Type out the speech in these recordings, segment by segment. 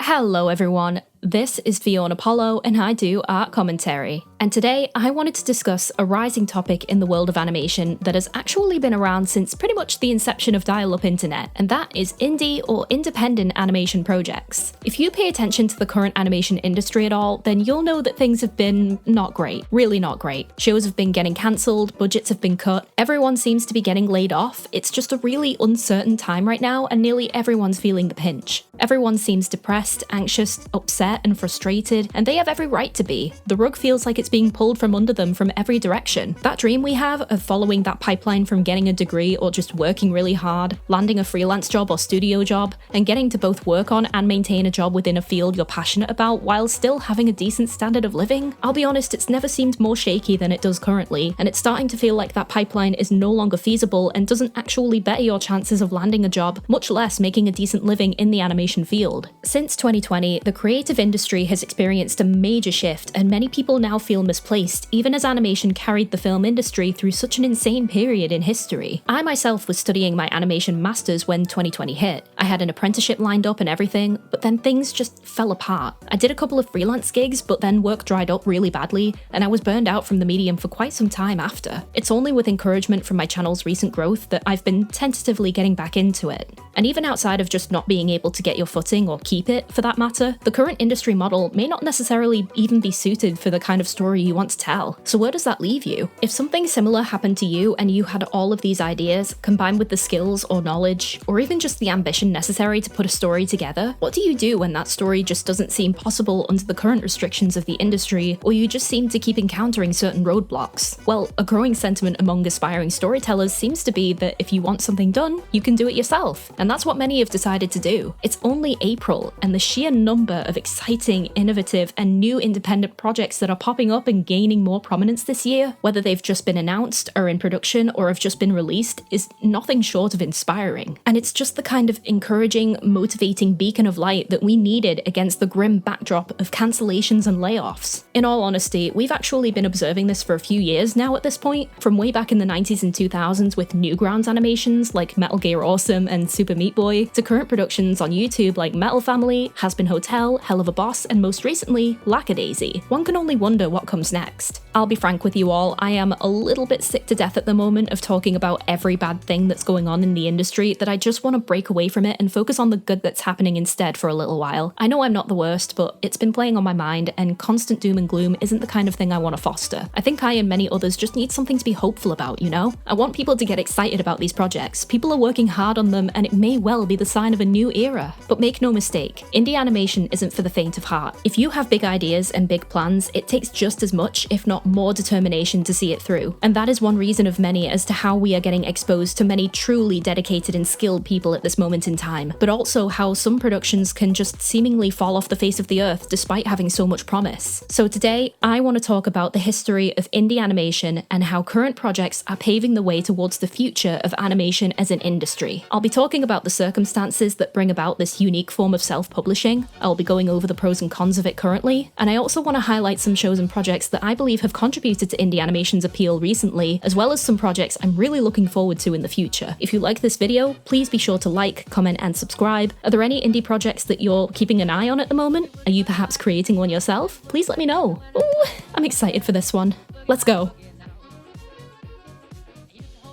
Hello everyone, this is Fionapollo and I do art commentary. And today I wanted to discuss a rising topic in the world of animation that has actually been around since pretty much the inception of dial-up internet, and that is indie or independent animation projects. If you pay attention to the current animation industry at all, then you'll know that things have been not great, really not great. Shows have been getting cancelled, budgets have been cut, everyone seems to be getting laid off. It's just a really uncertain time right now and nearly everyone's feeling the pinch. Everyone seems depressed, anxious, upset and frustrated, and they have every right to be. The rug feels like it's being pulled from under them from every direction. That dream we have of following that pipeline from getting a degree or just working really hard, landing a freelance job or studio job, and getting to both work on and maintain a job within a field you're passionate about while still having a decent standard of living. I'll be honest, it's never seemed more shaky than it does currently, and it's starting to feel like that pipeline is no longer feasible and doesn't actually better your chances of landing a job, much less making a decent living in the animation field. Since 2020, the creative industry has experienced a major shift, and many people now feel misplaced, even as animation carried the film industry through such an insane period in history. I myself was studying my animation masters when 2020 hit. I had an apprenticeship lined up and everything, but then things just fell apart. I did a couple of freelance gigs, but then work dried up really badly, and I was burned out from the medium for quite some time after. It's only with encouragement from my channel's recent growth that I've been tentatively getting back into it. And even outside of just not being able to get your footing, or keep it for that matter, the current industry model may not necessarily even be suited for the kind of story you want to tell. So where does that leave you? If something similar happened to you and you had all of these ideas, combined with the skills or knowledge, or even just the ambition necessary to put a story together, what do you do when that story just doesn't seem possible under the current restrictions of the industry, or you just seem to keep encountering certain roadblocks? Well, a growing sentiment among aspiring storytellers seems to be that if you want something done, you can do it yourself, and that's what many have decided to do. It's only April, and the sheer number of exciting, innovative, and new independent projects that are popping up and gaining more prominence this year, whether they've just been announced, are in production, or have just been released, is nothing short of inspiring. And it's just the kind of encouraging, motivating beacon of light that we needed against the grim backdrop of cancellations and layoffs. In all honesty, we've actually been observing this for a few years now at this point, from way back in the 90s and 2000s with Newgrounds animations like Metal Gear Awesome and Super Meat Boy, to current productions on YouTube like Metal Family, Has Been Hotel, Hell of a Boss, and most recently, Lackadaisy. One can only wonder what comes next. I'll be frank with you all, I am a little bit sick to death at the moment of talking about every bad thing that's going on in the industry, that I just want to break away from it and focus on the good that's happening instead for a little while. I know I'm not the worst, but it's been playing on my mind, and constant doom and gloom isn't the kind of thing I want to foster. I think I and many others just need something to be hopeful about, you know? I want people to get excited about these projects. People are working hard on them, and it may well be the sign of a new era. But make no mistake, indie animation isn't for the faint of heart. If you have big ideas and big plans, it takes just as much, if not more, determination to see it through. And that is one reason of many as to how we are getting exposed to many truly dedicated and skilled people at this moment in time, but also how some productions can just seemingly fall off the face of the earth despite having so much promise. So today, I want to talk about the history of indie animation and how current projects are paving the way towards the future of animation as an industry. I'll be talking about the circumstances that bring about this unique form of self-publishing. I'll be going over the pros and cons of it currently, and I also want to highlight some shows and projects that I believe have contributed to indie animation's appeal recently, as well as some projects I'm really looking forward to in the future. If you like this video, please be sure to like, comment, and subscribe. Are there any indie projects that you're keeping an eye on at the moment? Are you perhaps creating one yourself? Please let me know. Ooh, I'm excited for this one. Let's go.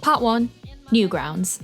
Part 1. Newgrounds.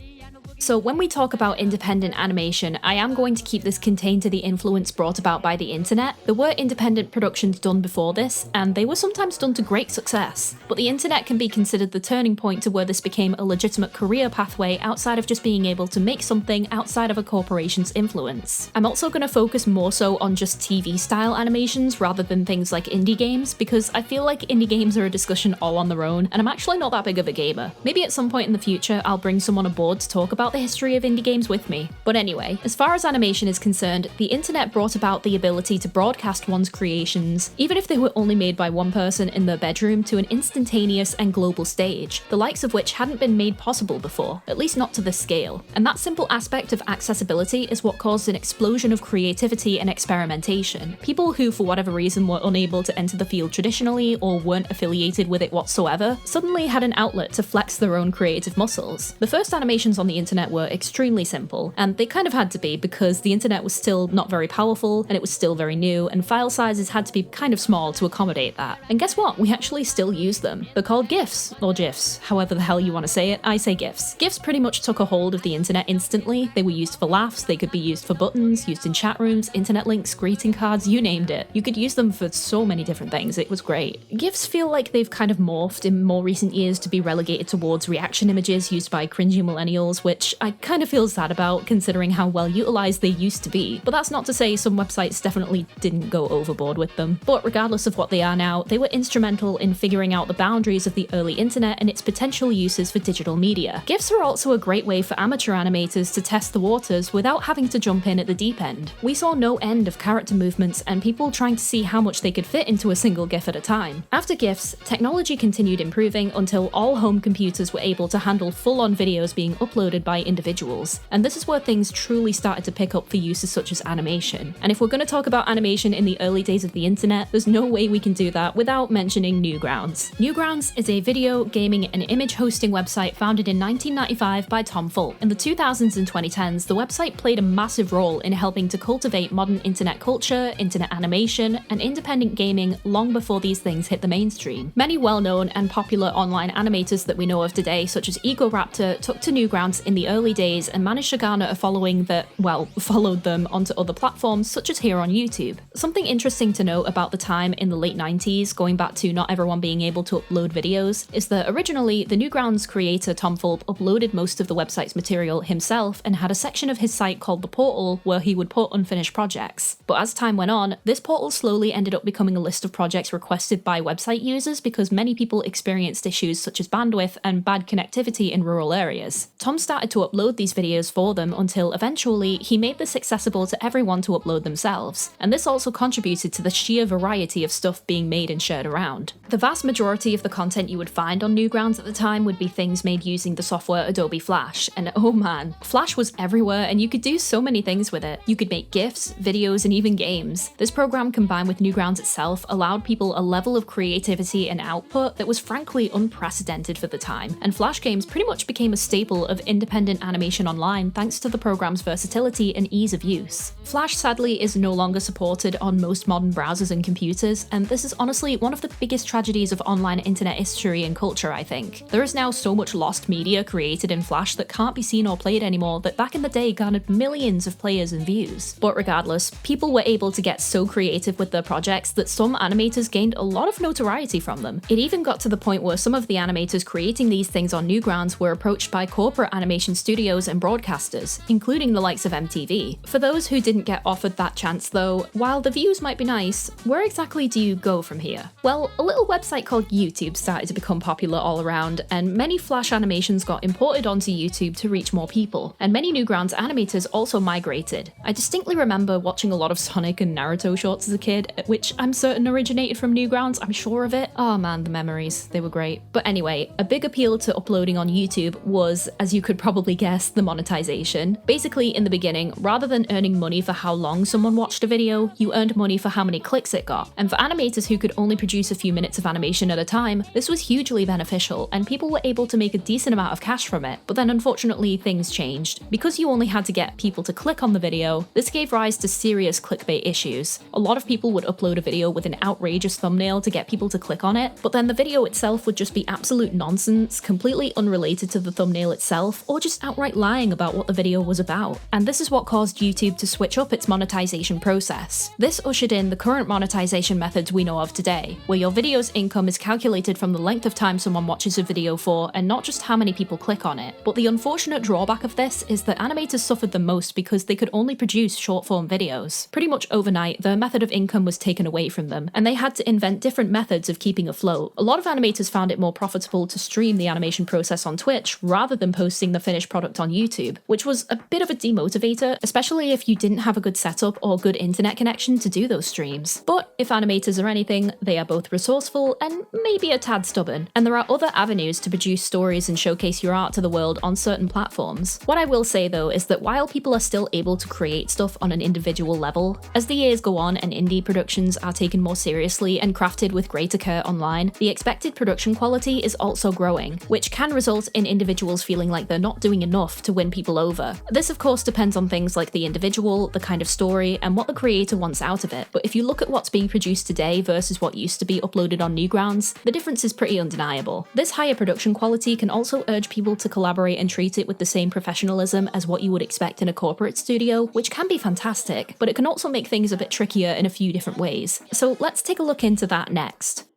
So when we talk about independent animation, I am going to keep this contained to the influence brought about by the internet. There were independent productions done before this, and they were sometimes done to great success. But the internet can be considered the turning point to where this became a legitimate career pathway outside of just being able to make something outside of a corporation's influence. I'm also going to focus more so on just TV-style animations rather than things like indie games, because I feel like indie games are a discussion all on their own, and I'm actually not that big of a gamer. Maybe at some point in the future, I'll bring someone aboard to talk about the history of indie games with me. But anyway, as far as animation is concerned, the internet brought about the ability to broadcast one's creations, even if they were only made by one person in their bedroom, to an instantaneous and global stage, the likes of which hadn't been made possible before, at least not to this scale. And that simple aspect of accessibility is what caused an explosion of creativity and experimentation. People who, for whatever reason, were unable to enter the field traditionally or weren't affiliated with it whatsoever, suddenly had an outlet to flex their own creative muscles. The first animations on the internet internet were extremely simple, and they kind of had to be because the internet was still not very powerful and it was still very new, and file sizes had to be kind of small to accommodate that. And guess what? We actually still use them. They're called GIFs, or GIFs, however the hell you want to say it. I say GIFs. GIFs pretty much took a hold of the internet instantly. They were used for laughs, they could be used for buttons, used in chat rooms, internet links, greeting cards, you named it. You could use them for so many different things. It was great. GIFs feel like they've kind of morphed in more recent years to be relegated towards reaction images used by cringy millennials, which I kind of feel sad about considering how well utilized they used to be. But that's not to say some websites definitely didn't go overboard with them. But regardless of what they are now, they were instrumental in figuring out the boundaries of the early internet and its potential uses for digital media. GIFs are also a great way for amateur animators to test the waters without having to jump in at the deep end. We saw no end of character movements and people trying to see how much they could fit into a single GIF at a time. After GIFs, technology continued improving until all home computers were able to handle full-on videos being uploaded by individuals. And this is where things truly started to pick up for uses such as animation. And if we're going to talk about animation in the early days of the internet, there's no way we can do that without mentioning Newgrounds. Newgrounds is a video, gaming, and image hosting website founded in 1995 by Tom Fulp. In the 2000s and 2010s, the website played a massive role in helping to cultivate modern internet culture, internet animation, and independent gaming long before these things hit the mainstream. Many well-known and popular online animators that we know of today, such as Egoraptor, took to Newgrounds in the early days and managed to garner a following that, well, followed them onto other platforms such as here on YouTube. Something interesting to note about the time in the late 90s, going back to not everyone being able to upload videos, is that originally the Newgrounds creator Tom Fulp uploaded most of the website's material himself and had a section of his site called the portal where he would put unfinished projects. But as time went on, this portal slowly ended up becoming a list of projects requested by website users because many people experienced issues such as bandwidth and bad connectivity in rural areas. Tom started to upload these videos for them until eventually he made this accessible to everyone to upload themselves, and this also contributed to the sheer variety of stuff being made and shared around. The vast majority of the content you would find on Newgrounds at the time would be things made using the software Adobe Flash, and oh man, Flash was everywhere and you could do so many things with it. You could make GIFs, videos, and even games. This program combined with Newgrounds itself allowed people a level of creativity and output that was frankly unprecedented for the time, and Flash games pretty much became a staple of independent animation online thanks to the program's versatility and ease of use. Flash sadly is no longer supported on most modern browsers and computers, and this is honestly one of the biggest tragedies of online internet history and culture, I think. There is now so much lost media created in Flash that can't be seen or played anymore that back in the day garnered millions of players and views. But regardless, people were able to get so creative with their projects that some animators gained a lot of notoriety from them. It even got to the point where some of the animators creating these things on Newgrounds were approached by corporate animation studios and broadcasters, including the likes of MTV. For those who didn't get offered that chance though, while the views might be nice, where exactly do you go from here? Well, a little website called YouTube started to become popular all around, and many Flash animations got imported onto YouTube to reach more people, and many Newgrounds animators also migrated. I distinctly remember watching a lot of Sonic and Naruto shorts as a kid, which I'm certain originated from Newgrounds, I'm sure of it. Oh man, the memories, they were great. But anyway, a big appeal to uploading on YouTube was, as you could probably guess, the monetization. Basically, in the beginning, rather than earning money for how long someone watched a video, you earned money for how many clicks it got. And for animators who could only produce a few minutes of animation at a time, this was hugely beneficial, and people were able to make a decent amount of cash from it. But then unfortunately, things changed. Because you only had to get people to click on the video, this gave rise to serious clickbait issues. A lot of people would upload a video with an outrageous thumbnail to get people to click on it, but then the video itself would just be absolute nonsense, completely unrelated to the thumbnail itself, or just outright lying about what the video was about. And this is what caused YouTube to switch up its monetization process. This ushered in the current monetization methods we know of today, where your video's income is calculated from the length of time someone watches a video for and not just how many people click on it. But the unfortunate drawback of this is that animators suffered the most because they could only produce short-form videos. Pretty much overnight, their method of income was taken away from them, and they had to invent different methods of keeping afloat. A lot of animators found it more profitable to stream the animation process on Twitch rather than posting the finished product on YouTube, which was a bit of a demotivator, especially if you didn't have a good setup or good internet connection to do those streams. But if animators are anything, they are both resourceful and maybe a tad stubborn, and there are other avenues to produce stories and showcase your art to the world on certain platforms. What I will say though is that while people are still able to create stuff on an individual level, as the years go on and indie productions are taken more seriously and crafted with greater care online, the expected production quality is also growing, which can result in individuals feeling like they're not doing enough to win people over. This of course depends on things like the individual, the kind of story, and what the creator wants out of it. But if you look at what's being produced today versus what used to be uploaded on Newgrounds, the difference is pretty undeniable. This higher production quality can also urge people to collaborate and treat it with the same professionalism as what you would expect in a corporate studio, which can be fantastic, but it can also make things a bit trickier in a few different ways. So let's take a look into that next.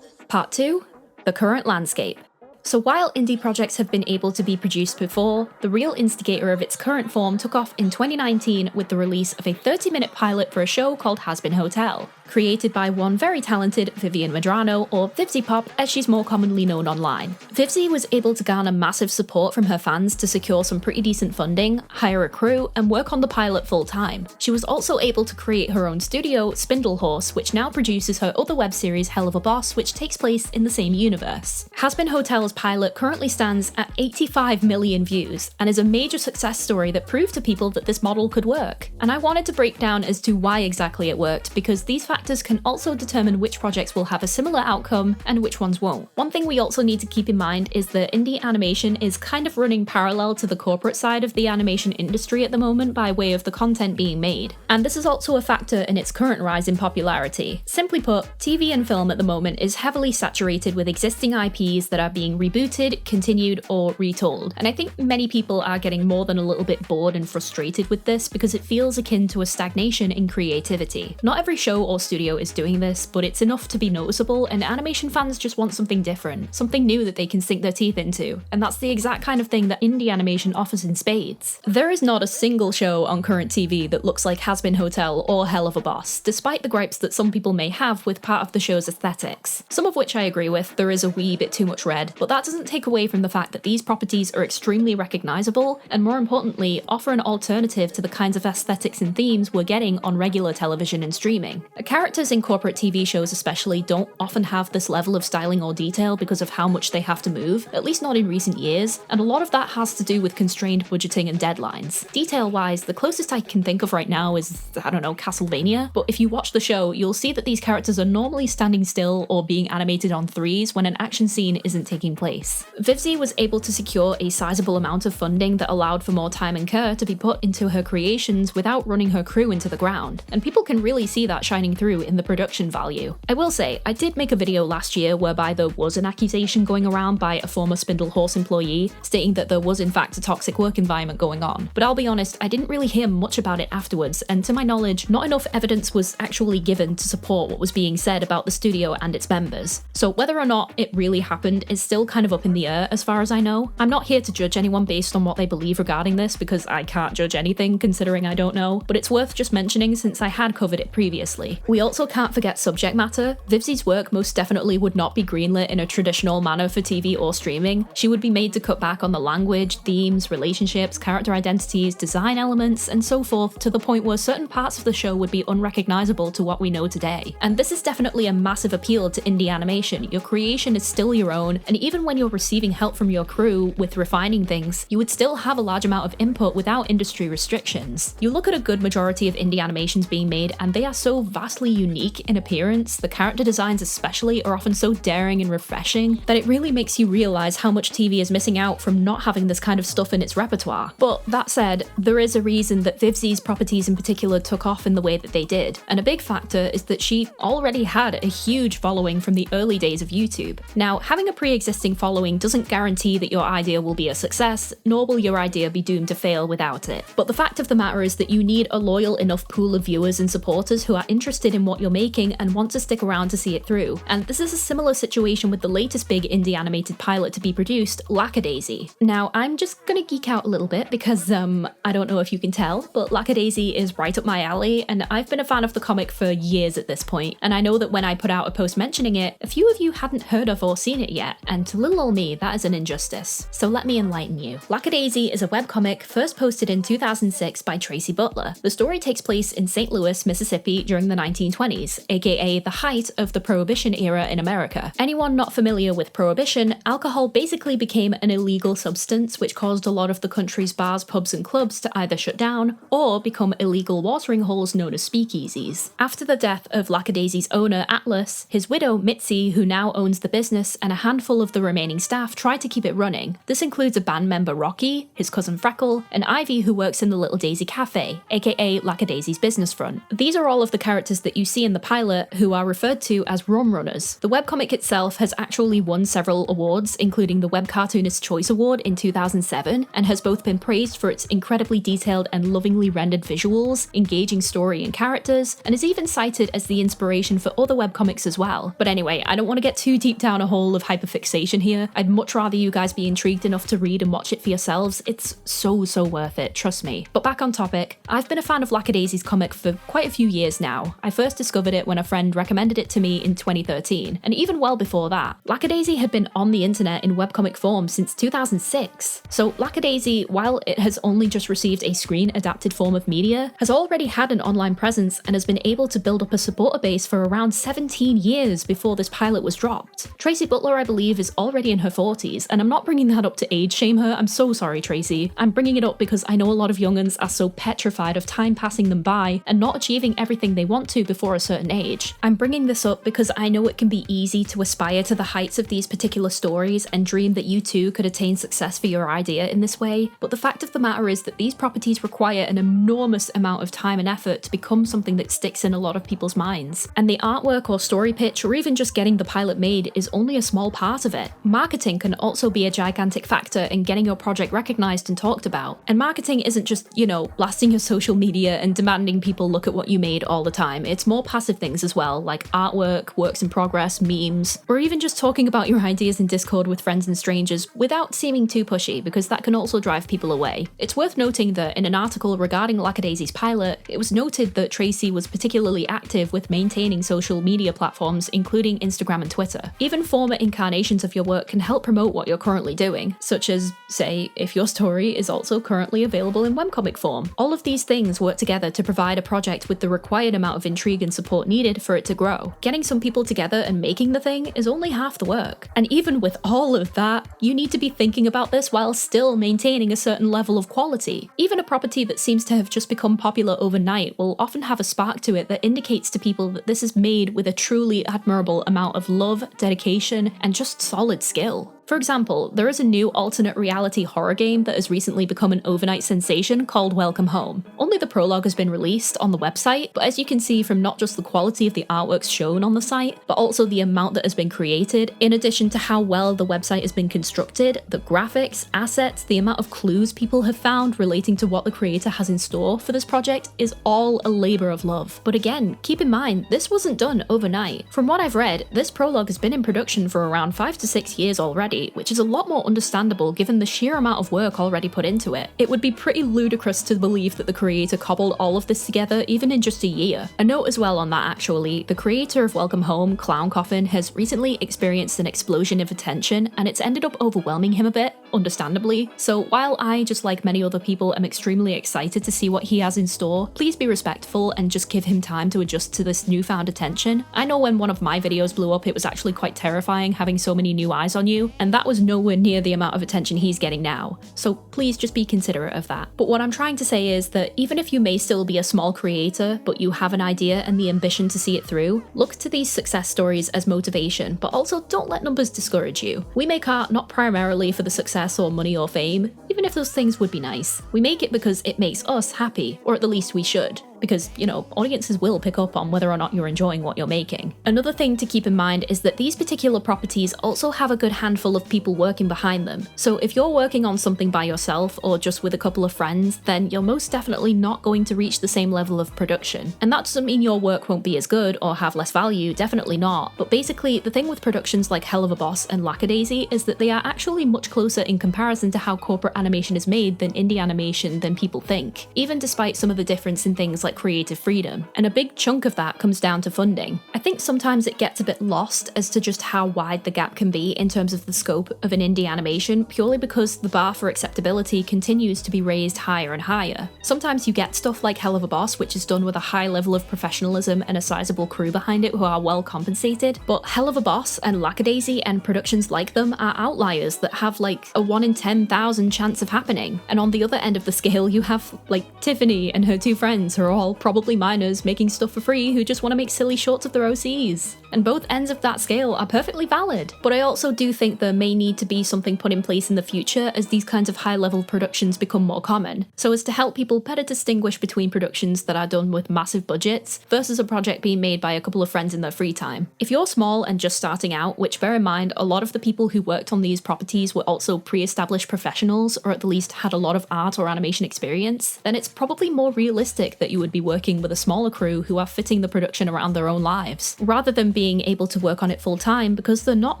Part 2. The current landscape. So while indie projects have been able to be produced before, the real instigator of its current form took off in 2019 with the release of a 30-minute pilot for a show called Has Been Hotel, created by one very talented Vivian Medrano, or Vivziepop as she's more commonly known online. Vivzie was able to garner massive support from her fans to secure some pretty decent funding, hire a crew, and work on the pilot full-time. She was also able to create her own studio, Spindle Horse, which now produces her other web series Hell of a Boss, which takes place in the same universe. Has Been Hotel's pilot currently stands at 85 million views, and is a major success story that proved to people that this model could work. And I wanted to break down as to why exactly it worked, because these factors can also determine which projects will have a similar outcome and which ones won't. One thing we also need to keep in mind is that indie animation is kind of running parallel to the corporate side of the animation industry at the moment by way of the content being made. And this is also a factor in its current rise in popularity. Simply put, TV and film at the moment is heavily saturated with existing IPs that are being rebooted, continued, or retold. And I think many people are getting more than a little bit bored and frustrated with this because it feels akin to a stagnation in creativity. Not every show or studio is doing this, but it's enough to be noticeable, and animation fans just want something different, something new that they can sink their teeth into. And that's the exact kind of thing that indie animation offers in spades. There is not a single show on current TV that looks like Has Been Hotel or Hell of a Boss, despite the gripes that some people may have with part of the show's aesthetics. Some of which I agree with, there is a wee bit too much red, but that doesn't take away from the fact that these properties are extremely recognisable, and more importantly, offer an alternative to the kinds of aesthetics and themes we're getting on regular television and streaming. The characters in corporate TV shows especially don't often have this level of styling or detail because of how much they have to move, at least not in recent years, and a lot of that has to do with constrained budgeting and deadlines. Detail-wise, the closest I can think of right now is, I don't know, Castlevania, but if you watch the show, you'll see that these characters are normally standing still or being animated on threes when an action scene isn't taking place. Vivzie was able to secure a sizable amount of funding that allowed for more time and care to be put into her creations without running her crew into the ground, and people can really see that shining through in the production value. I will say, I did make a video last year whereby there was an accusation going around by a former Spindle Horse employee stating that there was in fact a toxic work environment going on, but I'll be honest, I didn't really hear much about it afterwards, and to my knowledge, not enough evidence was actually given to support what was being said about the studio and its members. So whether or not it really happened is still kind of up in the air as far as I know. I'm not here to judge anyone based on what they believe regarding this because I can't judge anything considering I don't know, but it's worth just mentioning since I had covered it previously. We also can't forget subject matter. Vivzie's work most definitely would not be greenlit in a traditional manner for TV or streaming. She would be made to cut back on the language, themes, relationships, character identities, design elements, and so forth to the point where certain parts of the show would be unrecognizable to what we know today. And this is definitely a massive appeal to indie animation. Your creation is still your own, and even when you're receiving help from your crew with refining things, you would still have a large amount of input without industry restrictions. You look at a good majority of indie animations being made and they are so vastly unique in appearance, the character designs especially are often so daring and refreshing that it really makes you realize how much TV is missing out from not having this kind of stuff in its repertoire. But that said, there is a reason that Vivzie's properties in particular took off in the way that they did, and a big factor is that she already had a huge following from the early days of YouTube. Now, having a pre-existing following doesn't guarantee that your idea will be a success, nor will your idea be doomed to fail without it. But the fact of the matter is that you need a loyal enough pool of viewers and supporters who are interested in what you're making and want to stick around to see it through. And this is a similar situation with the latest big indie animated pilot to be produced, Lackadaisy. Now, I'm just gonna geek out a little bit because, I don't know if you can tell, but Lackadaisy is right up my alley, and I've been a fan of the comic for years at this point, and I know that when I put out a post mentioning it, a few of you hadn't heard of or seen it yet, and to little old me, that is an injustice. So let me enlighten you. Lackadaisy is a webcomic first posted in 2006 by Tracy Butler. The story takes place in St. Louis, Mississippi during the 1920s, aka the height of the Prohibition era in America. Anyone not familiar with Prohibition, alcohol basically became an illegal substance which caused a lot of the country's bars, pubs and clubs to either shut down or become illegal watering holes known as speakeasies. After the death of Lackadaisy's owner, Atlas, his widow, Mitzi, who now owns the business, and a handful of the remaining staff tried to keep it running. This includes a band member Rocky, his cousin Freckle, and Ivy, who works in the Little Daisy Cafe, aka Lackadaisy's business front. These are all of the characters that you see in the pilot who are referred to as rum runners. The webcomic itself has actually won several awards, including the Web Cartoonist Choice Award in 2007, and has both been praised for its incredibly detailed and lovingly rendered visuals, engaging story and characters, and is even cited as the inspiration for other webcomics as well. But anyway, I don't want to get too deep down a hole of hyperfixation here. I'd much rather you guys be intrigued enough to read and watch it for yourselves. It's so worth it, trust me. But back on topic, I've been a fan of Lackadaisy's comic for quite a few years now. I first discovered it when a friend recommended it to me in 2013, and even well before that. Lackadaisy had been on the internet in webcomic form since 2006. So Lackadaisy, while it has only just received a screen-adapted form of media, has already had an online presence and has been able to build up a supporter base for around 17 years before this pilot was dropped. Tracy Butler, I believe, is already in her 40s, and I'm not bringing that up to age shame her, I'm so sorry Tracy. I'm bringing it up because I know a lot of young'uns are so petrified of time passing them by and not achieving everything they want to before a certain age. I'm bringing this up because I know it can be easy to aspire to the heights of these particular stories and dream that you too could attain success for your idea in this way, but the fact of the matter is that these properties require an enormous amount of time and effort to become something that sticks in a lot of people's minds. And the artwork or story pitch, or even just getting the pilot made, is only a small part of it. Marketing can also be a gigantic factor in getting your project recognized and talked about. And marketing isn't just, blasting your social media and demanding people look at what you made all the time. It's more passive things as well, like artwork, works in progress, memes, or even just talking about your ideas in Discord with friends and strangers without seeming too pushy, because that can also drive people away. It's worth noting that in an article regarding Lackadaisy's pilot, it was noted that Tracy was particularly active with maintaining social media platforms, including Instagram and Twitter. Even former incarnations of your work can help promote what you're currently doing, such as, say, if your story is also currently available in webcomic form. All of these things work together to provide a project with the required amount of intrigue and support needed for it to grow. Getting some people together and making the thing is only half the work. And even with all of that, you need to be thinking about this while still maintaining a certain level of quality. Even a property that seems to have just become popular overnight will often have a spark to it that indicates to people that this is made with a truly admirable amount of love, dedication, and just solid skill. For example, there is a new alternate reality horror game that has recently become an overnight sensation called Welcome Home. Only the prologue has been released on the website, but as you can see from not just the quality of the artworks shown on the site, but also the amount that has been created, in addition to how well the website has been constructed, the graphics, assets, the amount of clues people have found relating to what the creator has in store for this project is all a labor of love. But again, keep in mind, this wasn't done overnight. From what I've read, this prologue has been in production for around 5 to 6 years already, which is a lot more understandable given the sheer amount of work already put into it. It would be pretty ludicrous to believe that the creator cobbled all of this together even in just a year. A note as well on that actually, the creator of Welcome Home, Clown Coffin, has recently experienced an explosion of attention and it's ended up overwhelming him a bit, understandably. So while I, just like many other people, am extremely excited to see what he has in store, please be respectful and just give him time to adjust to this newfound attention. I know when one of my videos blew up, it was actually quite terrifying having so many new eyes on you, and that was nowhere near the amount of attention he's getting now. So please just be considerate of that. But what I'm trying to say is that even if you may still be a small creator, but you have an idea and the ambition to see it through, look to these success stories as motivation, but also don't let numbers discourage you. We make art not primarily for the success or money or fame, even if those things would be nice. We make it because it makes us happy, or at the least we should. Because, audiences will pick up on whether or not you're enjoying what you're making. Another thing to keep in mind is that these particular properties also have a good handful of people working behind them. So if you're working on something by yourself or just with a couple of friends, then you're most definitely not going to reach the same level of production. And that doesn't mean your work won't be as good or have less value, definitely not. But basically, the thing with productions like Hell of a Boss and Lackadaisy is that they are actually much closer in comparison to how corporate animation is made than indie animation than people think. Even despite some of the difference in things like like creative freedom, and a big chunk of that comes down to funding. I think sometimes it gets a bit lost as to just how wide the gap can be in terms of the scope of an indie animation, purely because the bar for acceptability continues to be raised higher and higher. Sometimes you get stuff like Hell of a Boss, which is done with a high level of professionalism and a sizable crew behind it who are well compensated, but Hell of a Boss and Lackadaisy and productions like them are outliers that have like a 1 in 10,000 chance of happening. And on the other end of the scale, you have like Tiffany and her two friends who are all probably minors making stuff for free who just want to make silly shorts of their OCs. And both ends of that scale are perfectly valid. But I also do think there may need to be something put in place in the future as these kinds of high-level productions become more common, so as to help people better distinguish between productions that are done with massive budgets versus a project being made by a couple of friends in their free time. If you're small and just starting out, which bear in mind a lot of the people who worked on these properties were also pre-established professionals, or at the least had a lot of art or animation experience, then it's probably more realistic that you would be working with a smaller crew who are fitting the production around their own lives, rather than being able to work on it full time because they're not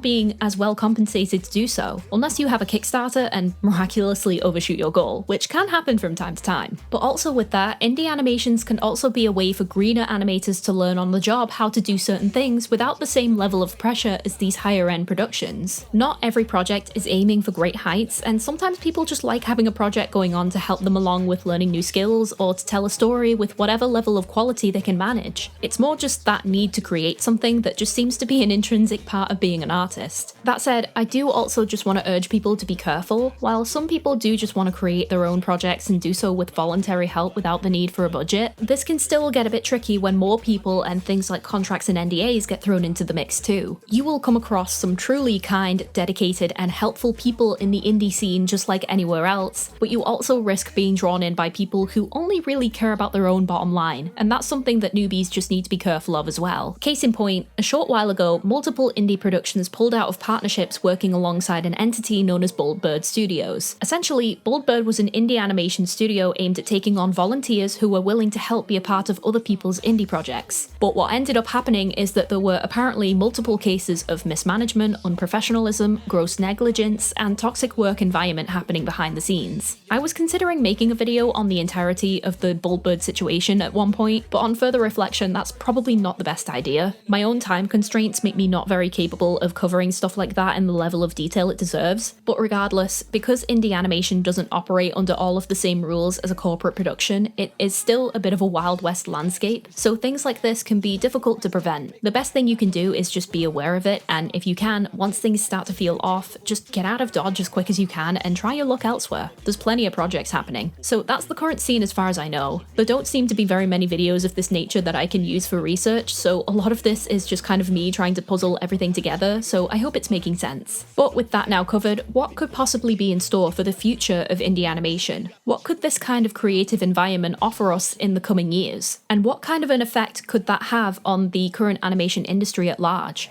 being as well compensated to do so, unless you have a Kickstarter and miraculously overshoot your goal, which can happen from time to time. But also with that, indie animations can also be a way for greener animators to learn on the job how to do certain things without the same level of pressure as these higher end productions. Not every project is aiming for great heights, and sometimes people just like having a project going on to help them along with learning new skills or to tell a story with whatever level of quality they can manage. It's more just that need to create something that just seems to be an intrinsic part of being an artist. That said, I do also just want to urge people to be careful. While some people do just want to create their own projects and do so with voluntary help without the need for a budget, this can still get a bit tricky when more people and things like contracts and NDAs get thrown into the mix too. You will come across some truly kind, dedicated, and helpful people in the indie scene just like anywhere else, but you also risk being drawn in by people who only really care about their own bottom line, and that's something that newbies just need to be careful of as well. Case in point, a short while ago, multiple indie productions pulled out of partnerships working alongside an entity known as Bold Bird Studios. Essentially, Bold Bird was an indie animation studio aimed at taking on volunteers who were willing to help be a part of other people's indie projects. But what ended up happening is that there were apparently multiple cases of mismanagement, unprofessionalism, gross negligence, and toxic work environment happening behind the scenes. I was considering making a video on the entirety of the Bold Bird situation at one point, but on further reflection, that's probably not the best idea. My own time constraints make me not very capable of covering stuff like that in the level of detail it deserves. But regardless, because indie animation doesn't operate under all of the same rules as a corporate production, it is still a bit of a Wild West landscape, so things like this can be difficult to prevent. The best thing you can do is just be aware of it, and if you can, once things start to feel off, just get out of Dodge as quick as you can and try your luck elsewhere. There's plenty of projects happening. So that's the current scene as far as I know. There don't seem to be very many videos of this nature that I can use for research, so a lot of this is just kind of me trying to puzzle everything together, so I hope it's making sense. But with that now covered, what could possibly be in store for the future of indie animation? What could this kind of creative environment offer us in the coming years? And what kind of an effect could that have on the current animation industry at large?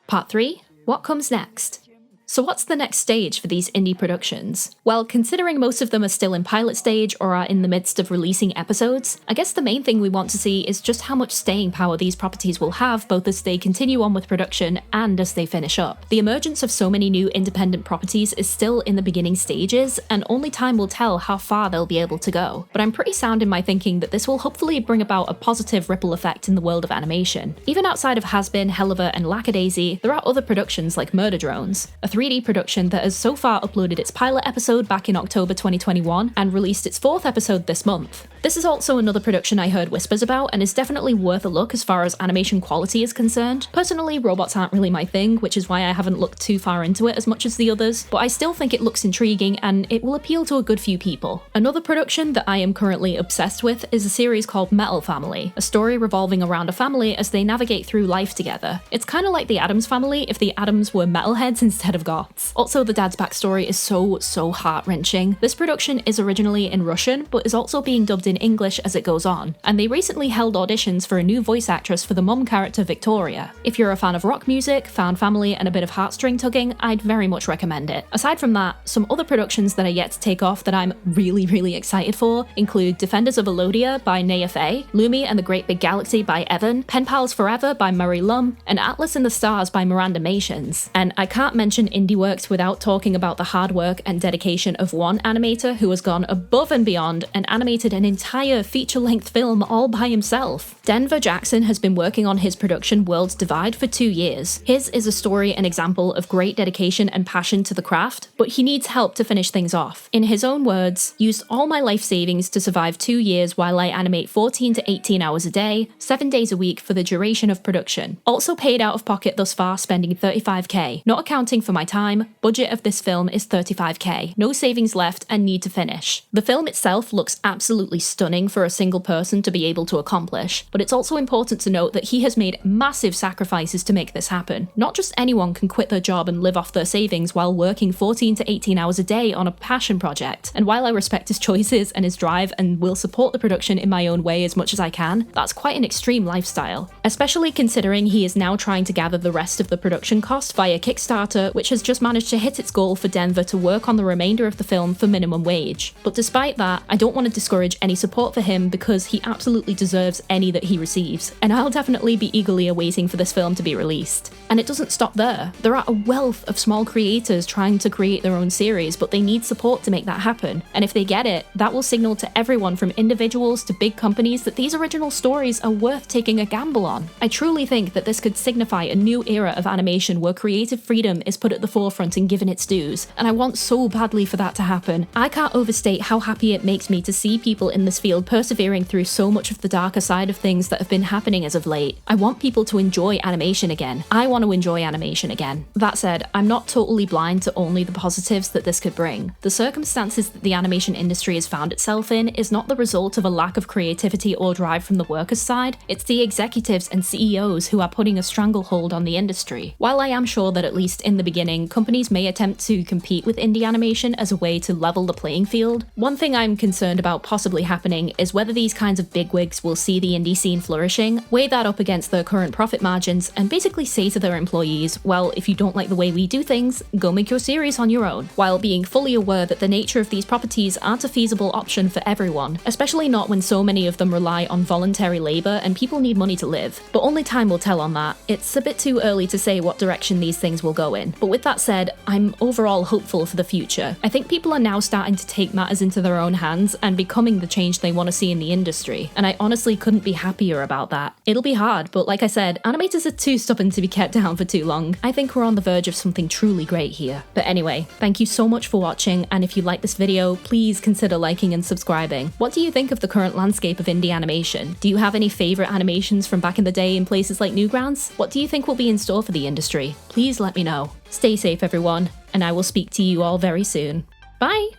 Part 3. What comes next? So what's the next stage for these indie productions? Well, considering most of them are still in pilot stage or are in the midst of releasing episodes, I guess the main thing we want to see is just how much staying power these properties will have both as they continue on with production and as they finish up. The emergence of so many new independent properties is still in the beginning stages, and only time will tell how far they'll be able to go. But I'm pretty sound in my thinking that this will hopefully bring about a positive ripple effect in the world of animation. Even outside of Has-Been, Helliver, and Lackadaisy, there are other productions like Murder Drones, a 3D production that has so far uploaded its pilot episode back in October 2021 and released its 4th episode this month. This is also another production I heard whispers about and is definitely worth a look as far as animation quality is concerned. Personally, robots aren't really my thing, which is why I haven't looked too far into it as much as the others, but I still think it looks intriguing and it will appeal to a good few people. Another production that I am currently obsessed with is a series called Metal Family, a story revolving around a family as they navigate through life together. It's kind of like the Addams Family if the Addams were metalheads instead of goths. Also, the dad's backstory is so heart-wrenching. This production is originally in Russian, but is also being dubbed in English as it goes on, and they recently held auditions for a new voice actress for the mum character Victoria. If you're a fan of rock music, found family, and a bit of heartstring tugging, I'd very much recommend it. Aside from that, some other productions that are yet to take off that I'm really excited for include Defenders of Elodia by Naya Faye, Lumi and the Great Big Galaxy by Evan, Pen Pals Forever by Murray Lum, and Atlas in the Stars by Miranda Mations. And I can't mention indie works without talking about the hard work and dedication of one animator who has gone above and beyond and animated an entire feature-length film all by himself. Denver Jackson has been working on his production Worlds Divide for 2 years. His is a story and example of great dedication and passion to the craft, but he needs help to finish things off. In his own words, used all my life savings to survive 2 years while I animate 14 to 18 hours a day, 7 days a week for the duration of production. Also paid out of pocket thus far, spending $35k, not accounting for my time. Budget of this film is $35k. No savings left and need to finish. The film itself looks absolutely stunning for a single person to be able to accomplish, but it's also important to note that he has made massive sacrifices to make this happen. Not just anyone can quit their job and live off their savings while working 14 to 18 hours a day on a passion project. And while I respect his choices and his drive and will support the production in my own way as much as I can, that's quite an extreme lifestyle. Especially considering he is now trying to gather the rest of the production cost via Kickstarter, which has just managed to hit its goal for Denver to work on the remainder of the film for minimum wage. But despite that, I don't want to discourage any support for him because he absolutely deserves any that he receives, and I'll definitely be eagerly awaiting for this film to be released. And it doesn't stop there. There are a wealth of small creators trying to create their own series, but they need support to make that happen. And if they get it, that will signal to everyone from individuals to big companies that these original stories are worth taking a gamble on. I truly think that this could signify a new era of animation where creative freedom is put at the forefront and given its dues, and I want so badly for that to happen. I can't overstate how happy it makes me to see people in this field persevering through so much of the darker side of things that have been happening as of late. I want people to enjoy animation again. I want to enjoy animation again. That said, I'm not totally blind to only the positives that this could bring. The circumstances that the animation industry has found itself in is not the result of a lack of creativity or drive from the workers' side, it's the executives and CEOs who are putting a stranglehold on the industry. While I am sure that at least in the beginning, companies may attempt to compete with indie animation as a way to level the playing field, one thing I'm concerned about possibly happening is whether these kinds of bigwigs will see the indie scene flourishing, weigh that up against their current profit margins, and basically say to their employees, well, if you don't like the way we do things, go make your series on your own, while being fully aware that the nature of these properties aren't a feasible option for everyone, especially not when so many of them rely on voluntary labour and people need money to live. But only time will tell on that. It's a bit too early to say what direction these things will go in. But with that said, I'm overall hopeful for the future. I think people are now starting to take matters into their own hands and becoming the change they want to see in the industry, and I honestly couldn't be happier about that. It'll be hard, but like I said, animators are too stubborn to be kept down for too long. I think we're on the verge of something truly great here. But anyway, thank you so much for watching, and if you like this video, please consider liking and subscribing. What do you think of the current landscape of indie animation? Do you have any favourite animations from back in the day in places like Newgrounds? What do you think will be in store for the industry? Please let me know. Stay safe everyone, and I will speak to you all very soon. Bye!